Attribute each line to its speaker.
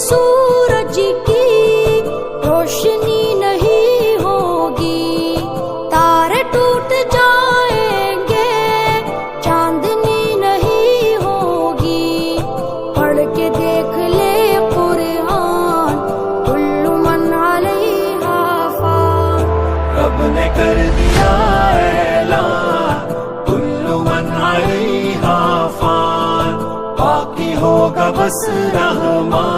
Speaker 1: سورج کی روشنی نہیں ہوگی، تارے ٹوٹ جائیں گے، چاندنی نہیں ہوگی۔ پڑھ کے دیکھ لے قرآن، کل من علیہا فان۔
Speaker 2: رب نے کر دیا اعلان، کل من علیہا فان، باقی ہوگا بس رحمان۔